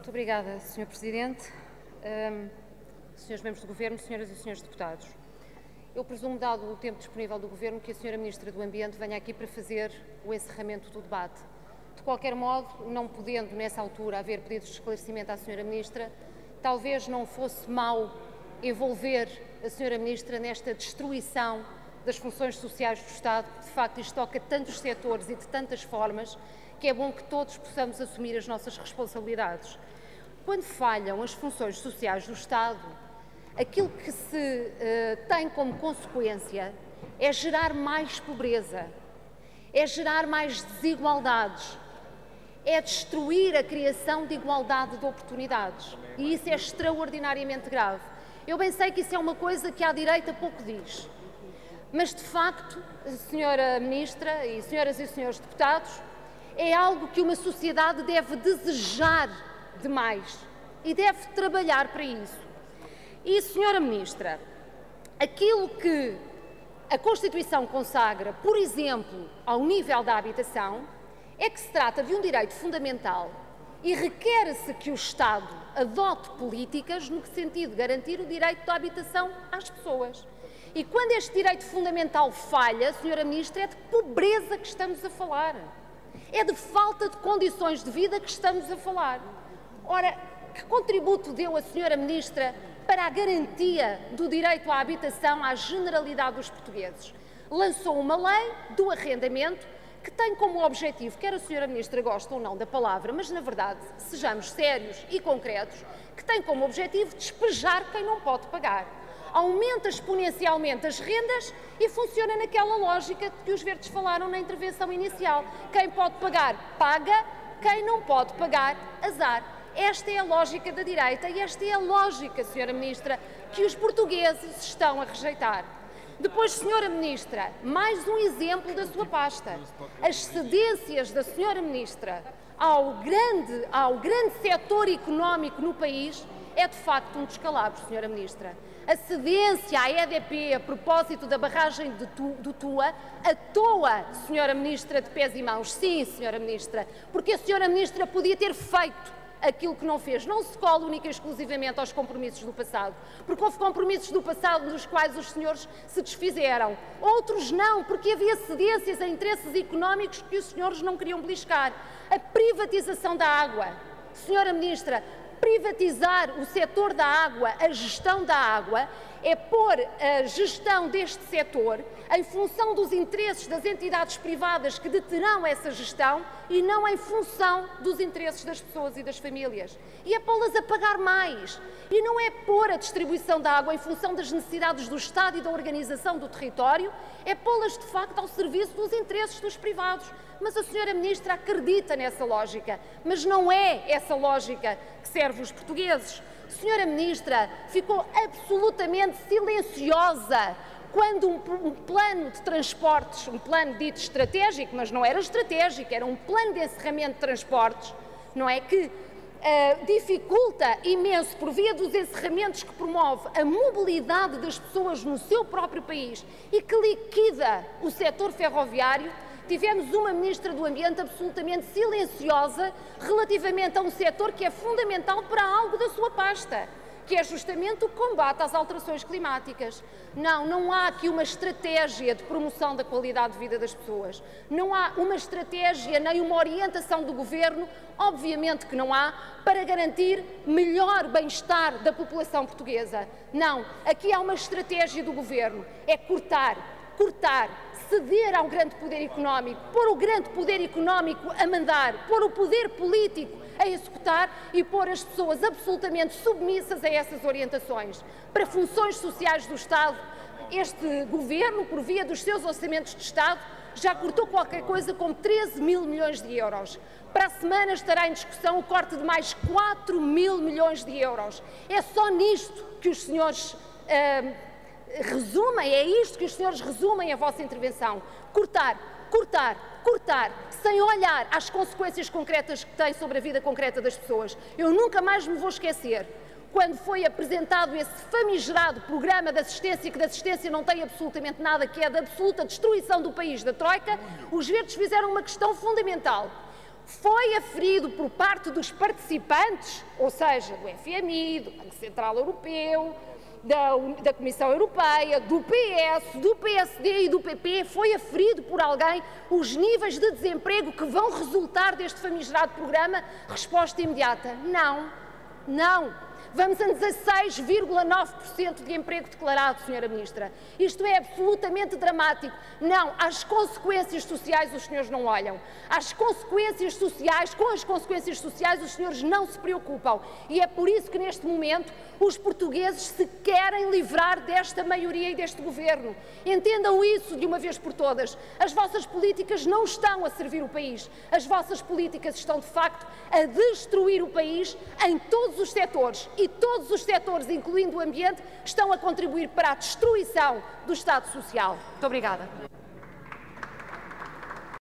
Muito obrigada, Sr. Presidente. Senhores membros do Governo, senhoras e senhores deputados, eu presumo, dado o tempo disponível do Governo, que a Sra. Ministra do Ambiente venha aqui para fazer o encerramento do debate. De qualquer modo, não podendo, nessa altura, haver pedidos de esclarecimento à Sra. Ministra, talvez não fosse mau envolver a Sra. Ministra nesta destruição das funções sociais do Estado, porque, de facto, isto toca tantos setores e de tantas formas, que é bom que todos possamos assumir as nossas responsabilidades. Quando falham as funções sociais do Estado, aquilo que se tem como consequência é gerar mais pobreza, é gerar mais desigualdades, é destruir a criação de igualdade de oportunidades. E isso é extraordinariamente grave. Eu bem sei que isso é uma coisa que à direita pouco diz. Mas, de facto, Sra. Ministra e senhoras e senhores deputados, é algo que uma sociedade deve desejar demais e deve trabalhar para isso. E, Sra. Ministra, aquilo que a Constituição consagra, por exemplo, ao nível da habitação, é que se trata de um direito fundamental e requer-se que o Estado adote políticas no sentido de garantir o direito da habitação às pessoas. E quando este direito fundamental falha, Sra. Ministra, é de pobreza que estamos a falar. É de falta de condições de vida que estamos a falar. Ora, que contributo deu a Sra. Ministra para a garantia do direito à habitação à generalidade dos portugueses? Lançou uma lei do arrendamento que tem como objetivo, quer a Sra. Ministra goste ou não da palavra, mas na verdade, sejamos sérios e concretos, que tem como objetivo despejar quem não pode pagar. Aumenta exponencialmente as rendas e funciona naquela lógica de que os verdes falaram na intervenção inicial. Quem pode pagar, paga, quem não pode pagar, azar. Esta é a lógica da direita e esta é a lógica, Sra. Ministra, que os portugueses estão a rejeitar. Depois, Sra. Ministra, mais um exemplo da sua pasta. As cedências da Sra. Ministra ao grande setor económico no país é, de facto, um descalabro, Sra. Ministra. A cedência à EDP a propósito da barragem do Tua, à toa, Sra. Ministra, de pés e mãos. Sim, Sra. Ministra, porque a Sra. Ministra podia ter feito aquilo que não fez. Não se cola única e exclusivamente aos compromissos do passado, porque houve compromissos do passado dos quais os senhores se desfizeram. Outros não, porque havia cedências a interesses económicos que os senhores não queriam beliscar. A privatização da água. Sra. Ministra, privatizar o setor da água, a gestão da água, é pôr a gestão deste setor em função dos interesses das entidades privadas que deterão essa gestão e não em função dos interesses das pessoas e das famílias. E é pô-las a pagar mais. E não é pôr a distribuição da água em função das necessidades do Estado e da organização do território, é pô-las, de facto, ao serviço dos interesses dos privados. Mas a Sra. Ministra acredita nessa lógica, mas não é essa lógica que serve os portugueses. Sra. Ministra ficou absolutamente silenciosa quando um plano de transportes, um plano dito estratégico, mas não era estratégico, era um plano de encerramento de transportes, não é, que dificulta imenso, por via dos encerramentos que promove a mobilidade das pessoas no seu próprio país e que liquida o setor ferroviário. Tivemos uma Ministra do Ambiente absolutamente silenciosa relativamente a um setor que é fundamental para algo da sua pasta, que é justamente o combate às alterações climáticas. Não há aqui uma estratégia de promoção da qualidade de vida das pessoas. Não há uma estratégia nem uma orientação do Governo, obviamente que não há, para garantir melhor bem-estar da população portuguesa. Não, aqui há uma estratégia do Governo, é cortar, ceder ao grande poder económico, pôr o grande poder económico a mandar, pôr o poder político a executar e pôr as pessoas absolutamente submissas a essas orientações. Para funções sociais do Estado, este Governo, por via dos seus orçamentos de Estado, já cortou qualquer coisa como 13 mil milhões de euros. Para a semana estará em discussão o corte de mais 4 mil milhões de euros. É só nisto que os senhores resumem, é isto que os senhores resumem a vossa intervenção. Cortar, sem olhar às consequências concretas que tem sobre a vida concreta das pessoas. Eu nunca mais me vou esquecer quando foi apresentado esse famigerado programa de assistência, que de assistência não tem absolutamente nada, que é da absoluta destruição do país da Troika. Os verdes fizeram uma questão fundamental. foi aferido por parte dos participantes, ou seja, do FMI, do Banco Central Europeu, da Comissão Europeia, do PS, do PSD e do PP, foi aferido por alguém os níveis de desemprego que vão resultar deste famigerado programa? Resposta imediata: não, não. Vamos a 16,9% de emprego declarado, Sra. Ministra. Isto é absolutamente dramático. Não, às consequências sociais os senhores não olham. Às consequências sociais, com as consequências sociais, os senhores não se preocupam. E é por isso que, neste momento, os portugueses se querem livrar desta maioria e deste governo. Entendam isso de uma vez por todas. As vossas políticas não estão a servir o país. As vossas políticas estão, de facto, a destruir o país em todos os setores. E todos os setores, incluindo o ambiente, estão a contribuir para a destruição do Estado Social. Muito obrigada.